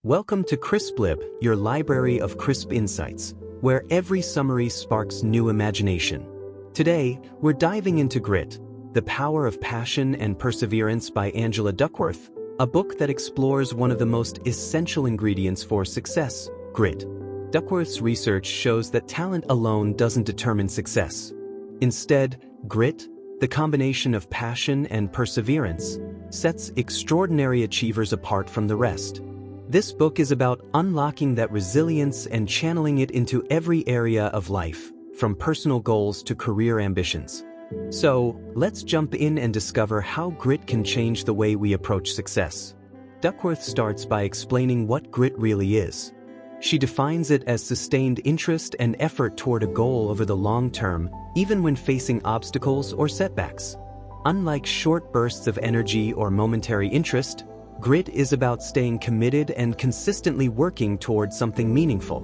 Welcome to CrispLib, your library of crisp insights, where every summary sparks new imagination. Today, we're diving into Grit, The Power of Passion and Perseverance by Angela Duckworth, a book that explores one of the most essential ingredients for success, grit. Duckworth's research shows that talent alone doesn't determine success. Instead, grit, the combination of passion and perseverance, sets extraordinary achievers apart from the rest. This book is about unlocking that resilience and channeling it into every area of life, from personal goals to career ambitions. So, let's jump in and discover how grit can change the way we approach success. Duckworth starts by explaining what grit really is. She defines it as sustained interest and effort toward a goal over the long term, even when facing obstacles or setbacks. Unlike short bursts of energy or momentary interest, grit is about staying committed and consistently working towards something meaningful.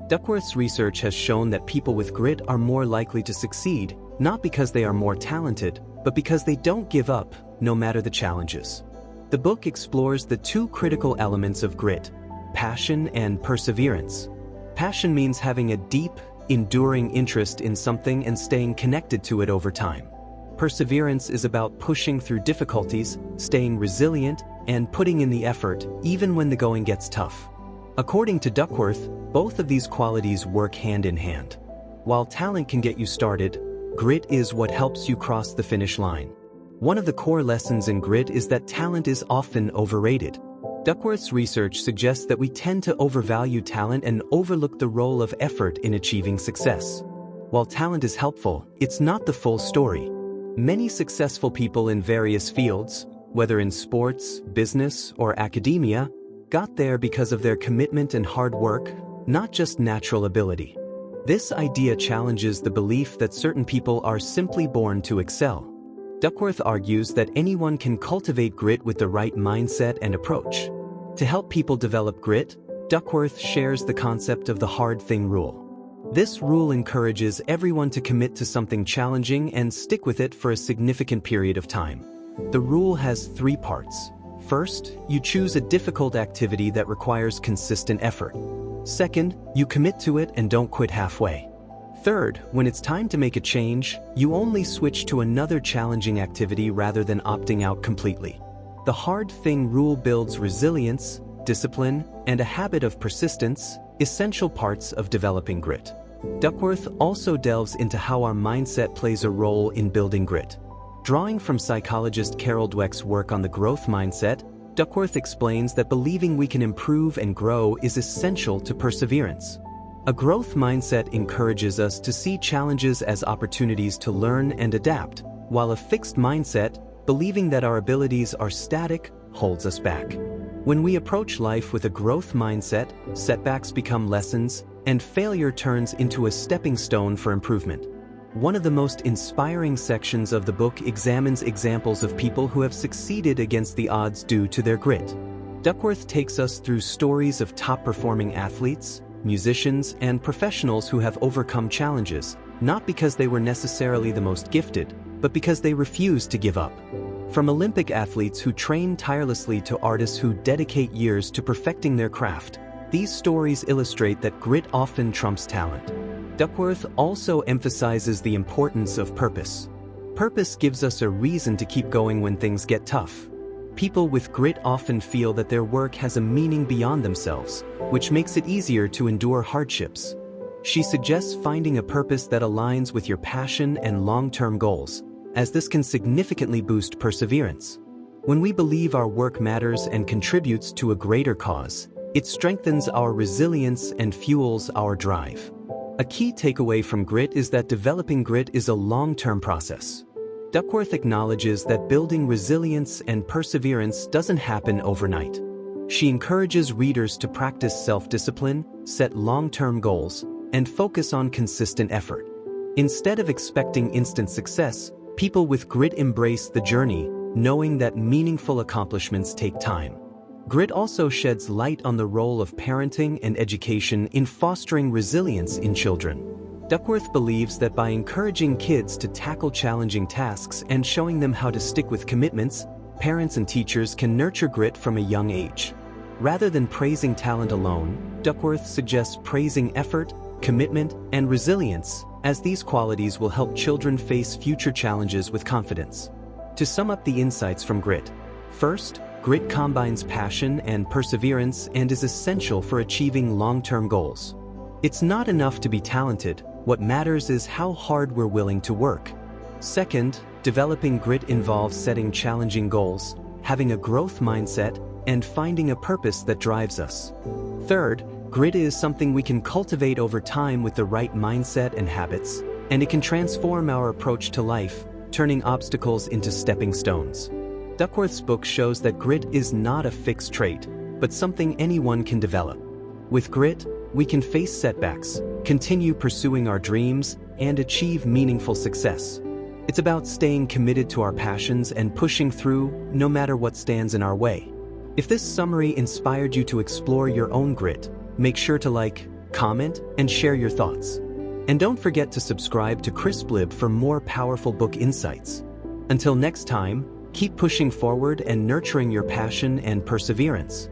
Duckworth's research has shown that people with grit are more likely to succeed, not because they are more talented, but because they don't give up, no matter the challenges. The book explores the two critical elements of grit: passion and perseverance. Passion means having a deep, enduring interest in something and staying connected to it over time. Perseverance is about pushing through difficulties, staying resilient, and putting in the effort, even when the going gets tough. According to Duckworth, both of these qualities work hand in hand. While talent can get you started, grit is what helps you cross the finish line. One of the core lessons in grit is that talent is often overrated. Duckworth's research suggests that we tend to overvalue talent and overlook the role of effort in achieving success. While talent is helpful, it's not the full story. Many successful people in various fields, whether in sports, business, or academia, got there because of their commitment and hard work, not just natural ability. This idea challenges the belief that certain people are simply born to excel. Duckworth argues that anyone can cultivate grit with the right mindset and approach. To help people develop grit, Duckworth shares the concept of the hard thing rule. This rule encourages everyone to commit to something challenging and stick with it for a significant period of time. The rule has 3 parts. First, you choose a difficult activity that requires consistent effort. Second, you commit to it and don't quit halfway. Third, when it's time to make a change, you only switch to another challenging activity rather than opting out completely. The hard thing rule builds resilience, discipline, and a habit of persistence, essential parts of developing grit. Duckworth also delves into how our mindset plays a role in building grit. Drawing from psychologist Carol Dweck's work on the growth mindset, Duckworth explains that believing we can improve and grow is essential to perseverance. A growth mindset encourages us to see challenges as opportunities to learn and adapt, while a fixed mindset, believing that our abilities are static, holds us back. When we approach life with a growth mindset, setbacks become lessons, and failure turns into a stepping stone for improvement. One of the most inspiring sections of the book examines examples of people who have succeeded against the odds due to their grit. Duckworth takes us through stories of top-performing athletes, musicians, and professionals who have overcome challenges, not because they were necessarily the most gifted, but because they refused to give up. From Olympic athletes who train tirelessly to artists who dedicate years to perfecting their craft, these stories illustrate that grit often trumps talent. Duckworth also emphasizes the importance of purpose. Purpose gives us a reason to keep going when things get tough. People with grit often feel that their work has a meaning beyond themselves, which makes it easier to endure hardships. She suggests finding a purpose that aligns with your passion and long-term goals, as this can significantly boost perseverance. When we believe our work matters and contributes to a greater cause, it strengthens our resilience and fuels our drive. A key takeaway from grit is that developing grit is a long-term process. Duckworth acknowledges that building resilience and perseverance doesn't happen overnight. She encourages readers to practice self-discipline, set long-term goals, and focus on consistent effort. Instead of expecting instant success, people with grit embrace the journey, knowing that meaningful accomplishments take time. Grit also sheds light on the role of parenting and education in fostering resilience in children. Duckworth believes that by encouraging kids to tackle challenging tasks and showing them how to stick with commitments, parents and teachers can nurture grit from a young age. Rather than praising talent alone, Duckworth suggests praising effort, commitment, and resilience, as these qualities will help children face future challenges with confidence. To sum up the insights from Grit, first, grit combines passion and perseverance and is essential for achieving long-term goals. It's not enough to be talented, what matters is how hard we're willing to work. Second, developing grit involves setting challenging goals, having a growth mindset, and finding a purpose that drives us. Third, grit is something we can cultivate over time with the right mindset and habits, and it can transform our approach to life, turning obstacles into stepping stones. Duckworth's book shows that grit is not a fixed trait, but something anyone can develop. With grit, we can face setbacks, continue pursuing our dreams, and achieve meaningful success. It's about staying committed to our passions and pushing through no matter what stands in our way. If this summary inspired you to explore your own grit, make sure to like, comment, and share your thoughts. And don't forget to subscribe to CrispLib for more powerful book insights. Until next time, keep pushing forward and nurturing your passion and perseverance.